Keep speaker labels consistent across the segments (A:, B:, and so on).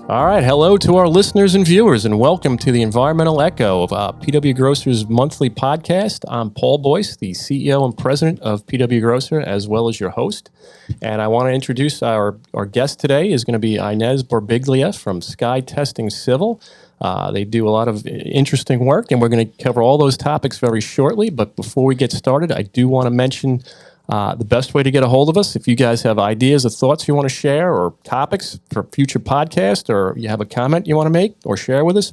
A: All right, hello to our listeners and viewers, and welcome to the Environmental Echo of PW Grocer's monthly podcast. I'm Paul Boyce, the CEO and president of PW Grocer, as well as your host. And I want to introduce our guest today is going to be Inez Birbiglia from Skytesting Civil. They do a lot of interesting work, and we're going to cover all those topics very shortly. But before we get started, I do want to mention the best way to get a hold of us, if you guys have ideas or thoughts you want to share or topics for future podcasts, or you have a comment you want to make or share with us,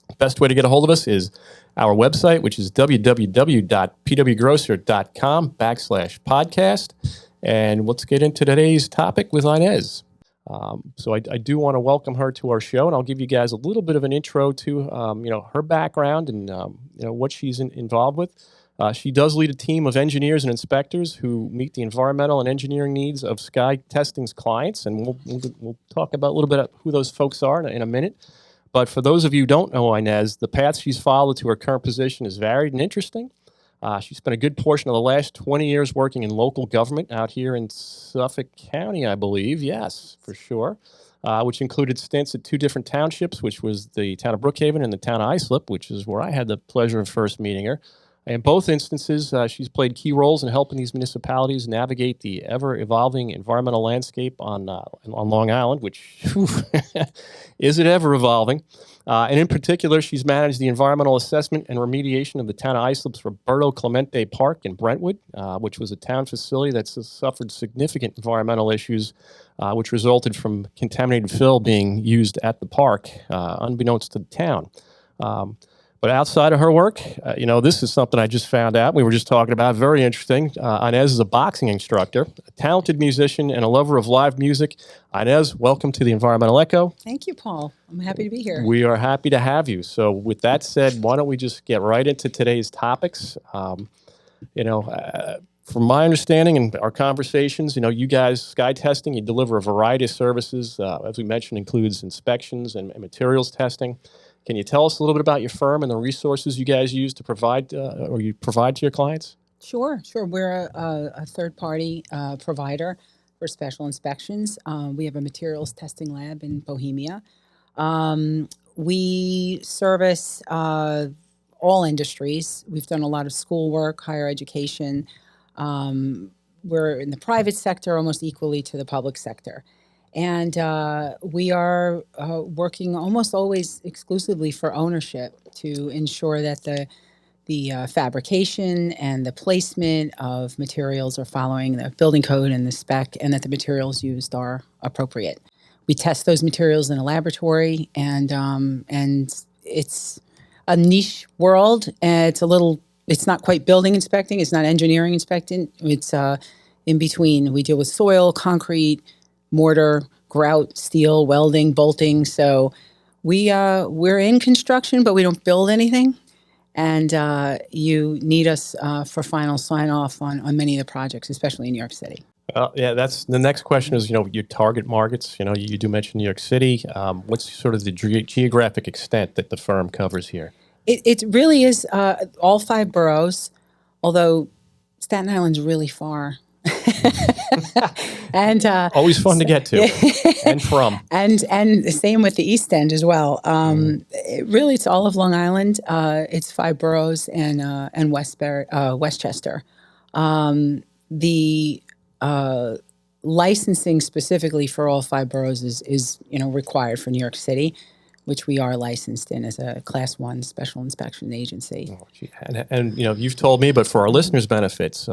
A: the best way to get a hold of us is our website, which is www.pwgrocer.com/podcast. And let's get into today's topic with Inez. So I do want to welcome her to our show, and I'll give you guys a little bit of an intro to her background and what she's involved with. She does lead a team of engineers and inspectors who meet the environmental and engineering needs of Skytesting's clients, and we'll talk about a little bit of who those folks are in a minute. But for those of you who don't know Inez, the path she's followed to her current position is varied and interesting. She spent a good portion of the last 20 years working in local government out here in Suffolk County, I believe. Yes, for sure. Which included stints at two different townships, which was the town of Brookhaven and the town of Islip, which is where I had the pleasure of first meeting her. In both instances, she's played key roles in helping these municipalities navigate the ever-evolving environmental landscape on Long Island, which is it ever evolving. And in particular, she's managed the environmental assessment and remediation of the town of Islip's Roberto Clemente Park in Brentwood, which was a town facility that suffered significant environmental issues, which resulted from contaminated fill being used at the park, unbeknownst to the town. But outside of her work, this is something I just found out. We were just talking about, very interesting. Inez is a boxing instructor, a talented musician, and a lover of live music. Inez, welcome to the Environmental Echo.
B: Thank you, Paul. I'm happy to be here.
A: We are happy to have you. So with that said, why don't we just get right into today's topics? From my understanding and our conversations, you guys, Skytesting, you deliver a variety of services. As we mentioned, includes inspections and materials testing. Can you tell us a little bit about your firm and the resources you guys use to provide you provide to your clients?
B: Sure. We're a third-party provider for special inspections. We have a materials testing lab in Bohemia. We service all industries. We've done a lot of schoolwork, higher education. We're in the private sector almost equally to the public sector. And we are working almost always exclusively for ownership to ensure that the fabrication and the placement of materials are following the building code and the spec, and that the materials used are appropriate. We test those materials in a laboratory, and it's a niche world. It's not quite building inspecting. It's not engineering inspecting. It's in between. We deal with soil, concrete, mortar, grout, steel, welding, bolting. So we're in construction, but we don't build anything. And you need us for final sign-off on many of the projects, especially in New York City.
A: That's the next question is, your target markets. You do mention New York City. What's sort of the geographic extent that the firm covers here?
B: It really is all five boroughs, although Staten Island's really far. And
A: always fun to get to and from,
B: and the same with the East End as well. It's all of Long Island. It's five boroughs and Westchester. The licensing specifically for all five boroughs is required for New York City, which we are licensed in as a Class 1 special inspection agency.
A: And you've told me, but for our listeners' benefits,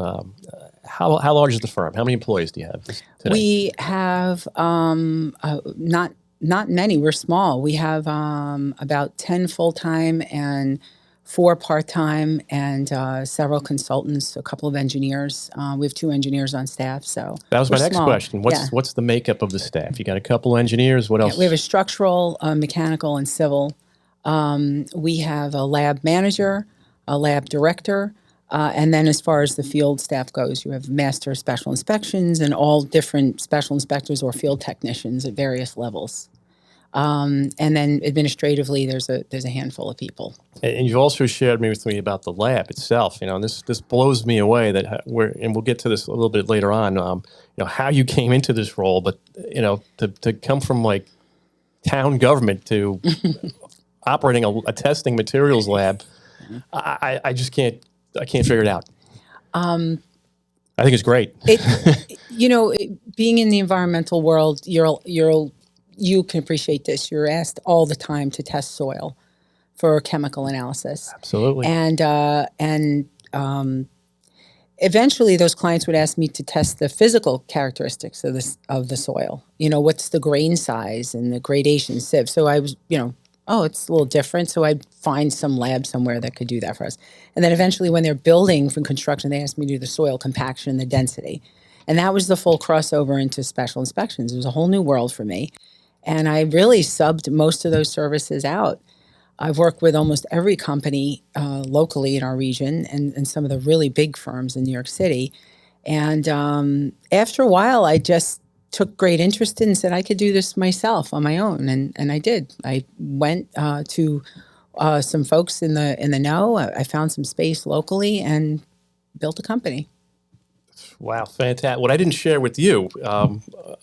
A: how large is the firm? How many employees do you have today?
B: We have not many. We're small. We have about 10 full-time and 4 part-time, and several consultants, a couple of engineers. We have 2 engineers on staff. So
A: that was my next
B: small.
A: question. What's the makeup of the staff? You got a couple of engineers. What else?
B: We have a structural, mechanical, and civil. We have a lab manager, a lab director, and then as far as the field staff goes, you have master special inspections and all different special inspectors or field technicians at various levels. And then administratively, there's a handful of people.
A: And you've also shared with me about the lab itself. And this blows me away and we'll get to this a little bit later on. How you came into this role, but to come from town government to operating a testing materials lab. I just can't figure it out. I think it's great.
B: Being in the environmental world, you can appreciate this. You're asked all the time to test soil for chemical analysis.
A: Absolutely.
B: And eventually those clients would ask me to test the physical characteristics of the soil. What's the grain size and the gradation sieve. So I was, it's a little different. So I'd find some lab somewhere that could do that for us. And then eventually when they're building from construction, they asked me to do the soil compaction, the density. And that was the full crossover into special inspections. It was a whole new world for me. And I really subbed most of those services out. I've worked with almost every company locally in our region and some of the really big firms in New York City. And after a while, I just took great interest in and said I could do this myself on my own. And I did. I went to some folks in the know. I found some space locally and built a company.
A: Wow, fantastic. What I didn't share with you,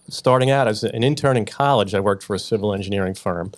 A: starting out as an intern in college, I worked for a civil engineering firm.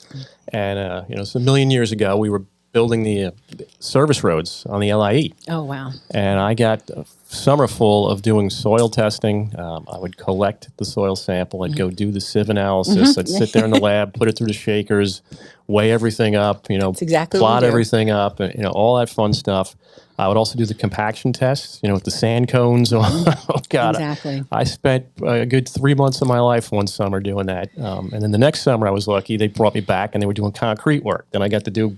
A: And, it's a million years ago, we were building the service roads on the LIE.
B: Oh, wow.
A: And I got a summer full of doing soil testing. I would collect the soil sample. I'd go do the sieve analysis. I'd sit there in the lab, put it through the shakers, weigh everything up,
B: exactly
A: plot everything up, and, all that fun stuff. I would also do the compaction tests, with the sand cones. Oh, God.
B: Exactly.
A: I spent a good 3 months of my life one summer doing that. And then the next summer I was lucky. They brought me back and they were doing concrete work. Then I got to doing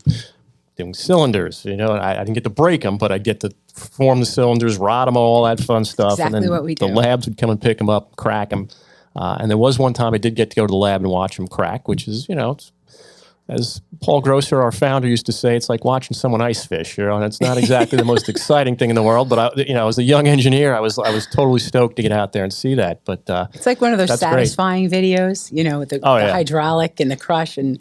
A: cylinders. I didn't get to break them, but I'd get to form the cylinders, rod them, all that fun stuff.
B: Exactly
A: and then
B: what we do.
A: The labs would come and pick them up, crack them. And there was one time I did get to go to the lab and watch them crack, which is, it's, as Paul Grosser, our founder, used to say, it's like watching someone ice fish. And it's not exactly the most exciting thing in the world. But as a young engineer, I was totally stoked to get out there and see that. But
B: it's like one of those satisfying videos, with the hydraulic and the crush, and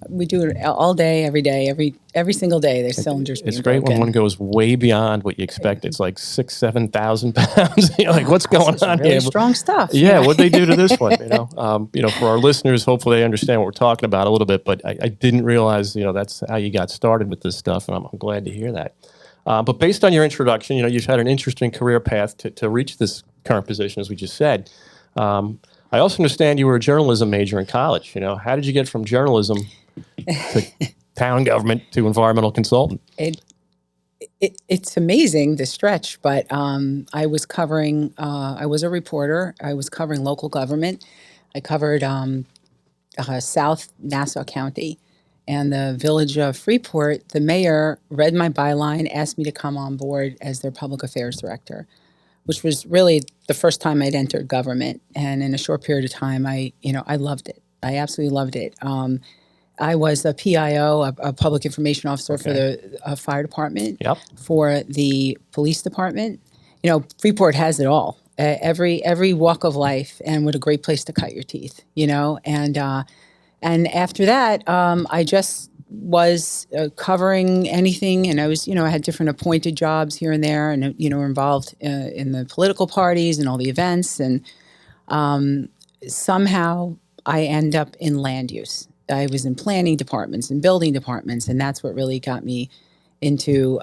B: we do it all day, every day, every single day. There's cylinders.
A: It's great when one goes way beyond what you expect. It's like 6,000-7,000 pounds. You're like, what's going on
B: really
A: here?
B: Strong stuff.
A: Yeah, what'd they do to this one? For our listeners, hopefully they understand what we're talking about a little bit. But I didn't realize, that's how you got started with this stuff, and I'm glad to hear that. But based on your introduction, you've had an interesting career path to reach this current position, as we just said. I also understand you were a journalism major in college. How did you get from journalism to town government to environmental consultant?
B: It's amazing, the stretch, but I was covering, I was a reporter. I was covering local government. I covered South Nassau County and the village of Freeport. The mayor read my byline, asked me to come on board as their public affairs director, which was really the first time I'd entered government. And in a short period of time, I loved it. I absolutely loved it. I was a PIO, a public information officer for the fire department, for the police department. Freeport has it all, every walk of life, and what a great place to cut your teeth, And after that, I just was covering anything, and I was, I had different appointed jobs here and there, and were involved in the political parties and all the events, and somehow I end up in land use. I was in planning departments and building departments, and that's what really got me into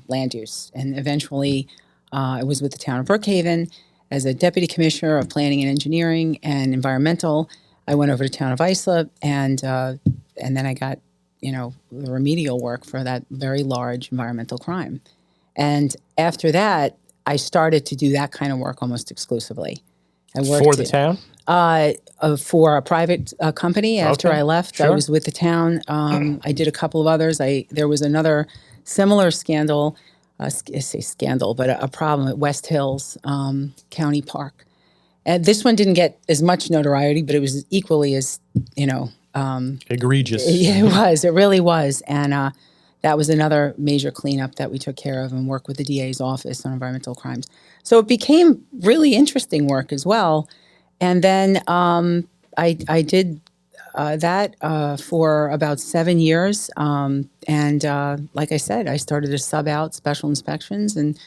B: land use. And eventually, I was with the town of Brookhaven as a deputy commissioner of planning and engineering and environmental. I went over to town of Islip, and then I got the remedial work for that very large environmental crime. And after that, I started to do that kind of work almost exclusively. I worked
A: for the town?
B: For a private company. After I left,
A: Sure.
B: I was with the town. I did a couple of others. There was another similar scandal, I say scandal, but a problem at West Hills County Park. And this one didn't get as much notoriety, but it was equally as,
A: egregious.
B: Yeah, it was. It really was. And that was another major cleanup that we took care of and worked with the DA's office on environmental crimes. So it became really interesting work as well. And then I did that for about 7 years. And like I said, I started to sub out special inspections, and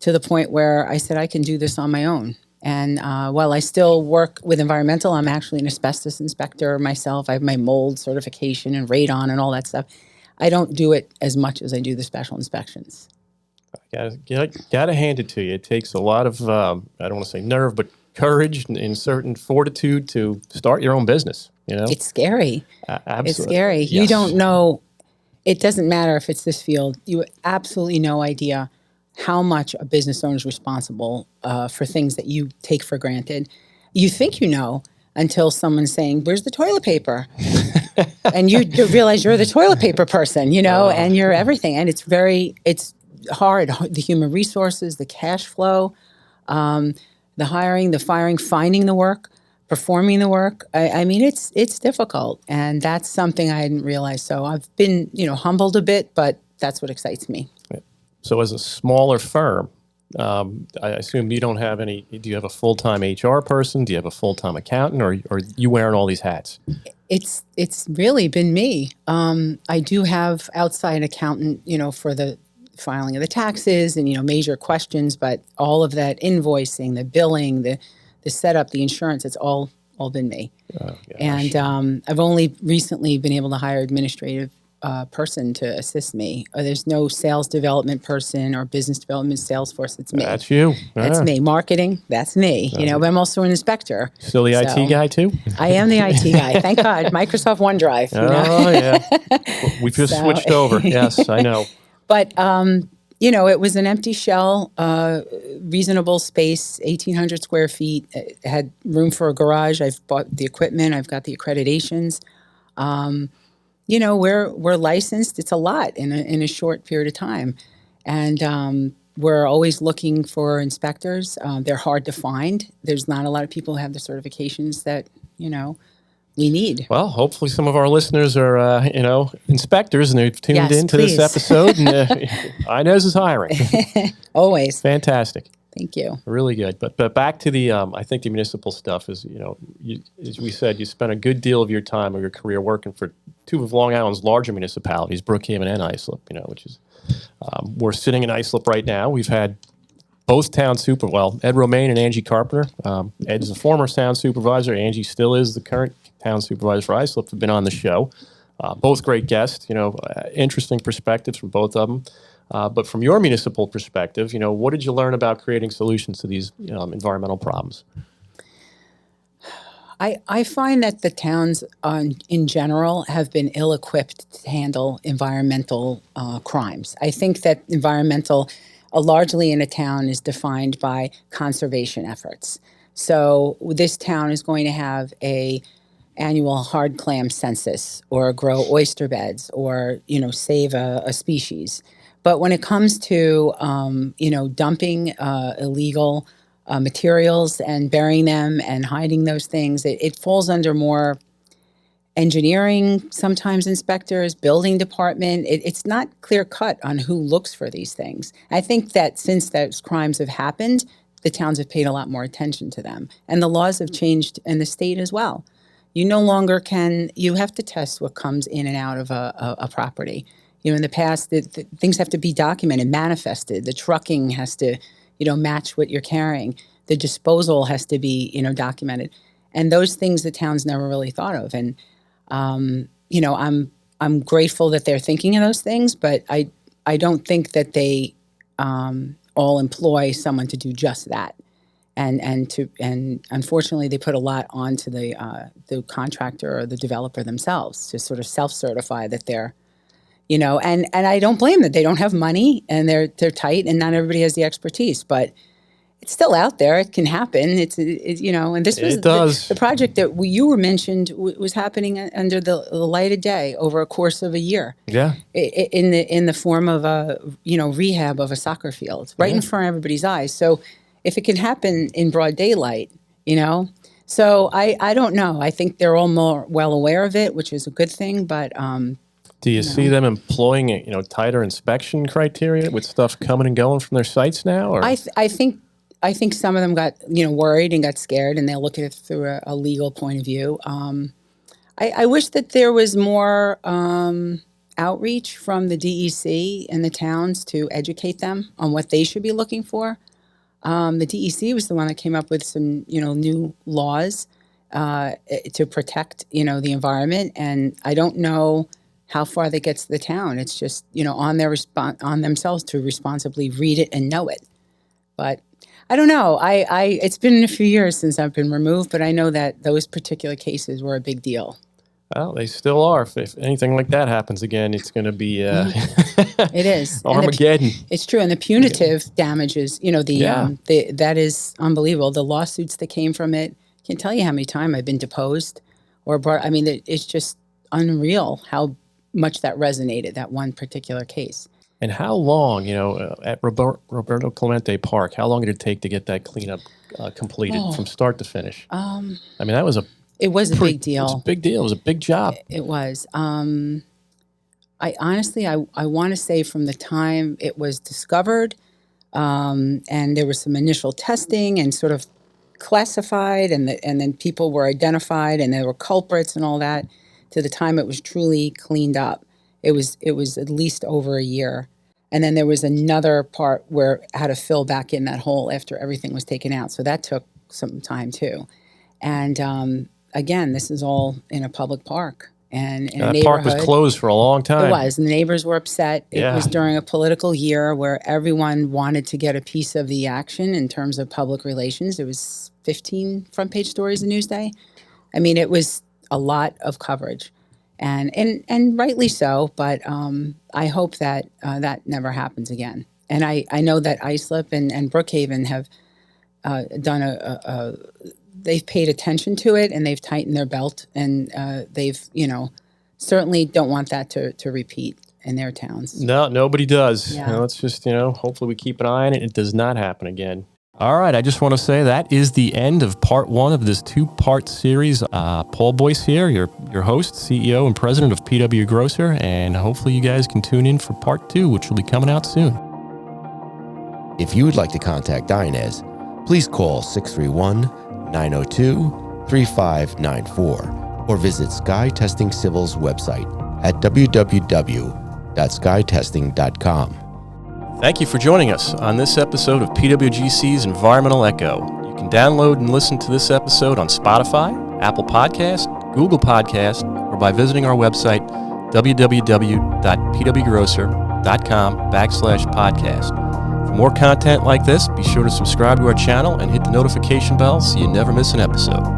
B: to the point where I said I can do this on my own. And while I still work with environmental, I'm actually an asbestos inspector myself. I have my mold certification and radon and all that stuff. I don't do it as much as I do the special inspections.
A: Gotta hand it to you. It takes a lot of, I don't want to say nerve, but courage and certain fortitude to start your own business.
B: It's scary.
A: Absolutely.
B: It's scary.
A: Yes.
B: You don't know. It doesn't matter if it's this field. You have absolutely no idea how much a business owner is responsible for things that you take for granted. You think you know until someone's saying, "Where's the toilet paper?" And you realize you're the toilet paper person, and you're everything. And it's hard. The human resources, the cash flow, the hiring, the firing, finding the work, performing the work. I mean, it's difficult, and that's something I hadn't realized. So I've been, humbled a bit, but that's what excites me.
A: So as a smaller firm, I assume you don't have any. Do you have a full-time HR person? Do you have a full-time accountant, or are you wearing all these hats?
B: It's really been me. I do have outside accountant, for the filing of the taxes and major questions, but all of that invoicing, the billing, the setup, the insurance, it's all been me. And I've only recently been able to hire administrative person to assist me. There's no sales development person or business development sales force. It's me.
A: That's you.
B: That's me. Marketing, that's me. But I'm also an inspector.
A: Still the IT guy too?
B: I am the IT guy. Thank God. Microsoft OneDrive.
A: Yeah. We've just switched over. Yes, I know.
B: But, it was an empty shell, reasonable space, 1,800 square feet. It had room for a garage. I've bought the equipment. I've got the accreditations. We're licensed. It's a lot in a short period of time. And we're always looking for inspectors. They're hard to find. There's not a lot of people who have the certifications that, we need.
A: Well, hopefully some of our listeners are, inspectors, and they've tuned into this episode. And Inez is hiring.
B: Always.
A: Fantastic.
B: Thank you.
A: Really good. But back to the, I think the municipal stuff is, as we said, you spent a good deal of your time of your career working for two of Long Island's larger municipalities, Brookhaven and Islip, which is, we're sitting in Islip right now. We've had both town Ed Romaine and Angie Carpenter. Ed's the former town supervisor. Angie still is the current town supervisor for Islip. Have been on the show. Both great guests, interesting perspectives from both of them. But from your municipal perspective, what did you learn about creating solutions to these environmental problems?
B: I find that the towns in general have been ill-equipped to handle environmental crimes. I think that environmental, largely in a town, is defined by conservation efforts. So this town is going to have a annual hard clam census, or grow oyster beds, or save a species. But when it comes to dumping illegal materials and burying them and hiding those things, it falls under more engineering, sometimes inspectors, building department. It's not clear cut on who looks for these things. I think that since those crimes have happened, the towns have paid a lot more attention to them, and the laws have changed in the state as well. You no longer you have to test what comes in and out of a property. In the past, things have to be documented, manifested. The trucking has to, match what you're carrying. The disposal has to be, documented. And those things the town's never really thought of. And, I'm grateful that they're thinking of those things, but I don't think that they all employ someone to do just that. And unfortunately, they put a lot onto the contractor or the developer themselves to sort of self-certify that they're, and I don't blame them. They don't have money, and they're tight, and not everybody has the expertise. But it's still out there. It can happen. And this was the project that you were mentioned was happening under the light of day over a course of a year. Yeah, in the form of a rehab of a soccer field right in front of everybody's eyes. So if it can happen in broad daylight, so I don't know. I think they're all more well aware of it, which is a good thing. But
A: do you see them employing tighter inspection criteria with stuff coming and going from their sites now? Or?
B: I think some of them got worried and got scared, and they'll look at it through a legal point of view. I wish that there was more outreach from the DEC and the towns to educate them on what they should be looking for. The DEC was the one that came up with some, new laws to protect, the environment. And I don't know how far that gets the town. It's just, on on themselves to responsibly read it and know it. But I don't know. It's been a few years since I've been removed, but I know that those particular cases were a big deal.
A: Well, they still are. If anything like that happens again, it's going to be
B: It is
A: Armageddon.
B: It's true, and the punitive damages. That is unbelievable. The lawsuits that came from it. I can't tell you how many times I've been deposed or brought. I mean, it's just unreal how much that resonated, that one particular case.
A: And how long, at Roberto Clemente Park, how long did it take to get that cleanup completed from start to finish? I mean, that was
B: It was a big deal.
A: It was a big deal. It was a big job.
B: It was. I honestly, I want to say from the time it was discovered, and there was some initial testing and sort of classified, and then people were identified, and there were culprits and all that, to the time it was truly cleaned up. It was at least over a year. And then there was another part where it had to fill back in that hole after everything was taken out. So that took some time too. And again, this is all in a public park and in a neighborhood.
A: That park was closed for a long time.
B: It was. And the neighbors were upset. It
A: Yeah.
B: was during a political year where everyone wanted to get a piece of the action in terms of public relations. It was 15 front page stories in Newsday. I mean, it was a lot of coverage. And rightly so, but I hope that that never happens again. And I know that Islip and Brookhaven have done they've paid attention to it, and they've tightened their belt, and they've, certainly don't want that to repeat in their towns.
A: No, nobody does.
B: Yeah.
A: Let's just, hopefully we keep an eye on it. It does not happen again. All right, I just want to say that is the end of part one of this two-part series. Paul Boyce here, your host, CEO and president of PW Grocer, and hopefully you guys can tune in for part two, which will be coming out soon.
C: If you would like to contact Inez, please call 631-902-3594 or visit Skytesting Civil's website at www.skytesting.com.
A: Thank you for joining us on this episode of PWGC's Environmental Echo. You can download and listen to this episode on Spotify, Apple Podcast, Google Podcast, or by visiting our website, www.pwgrocer.com/podcast. For more content like this, be sure to subscribe to our channel and hit the notification bell so you never miss an episode.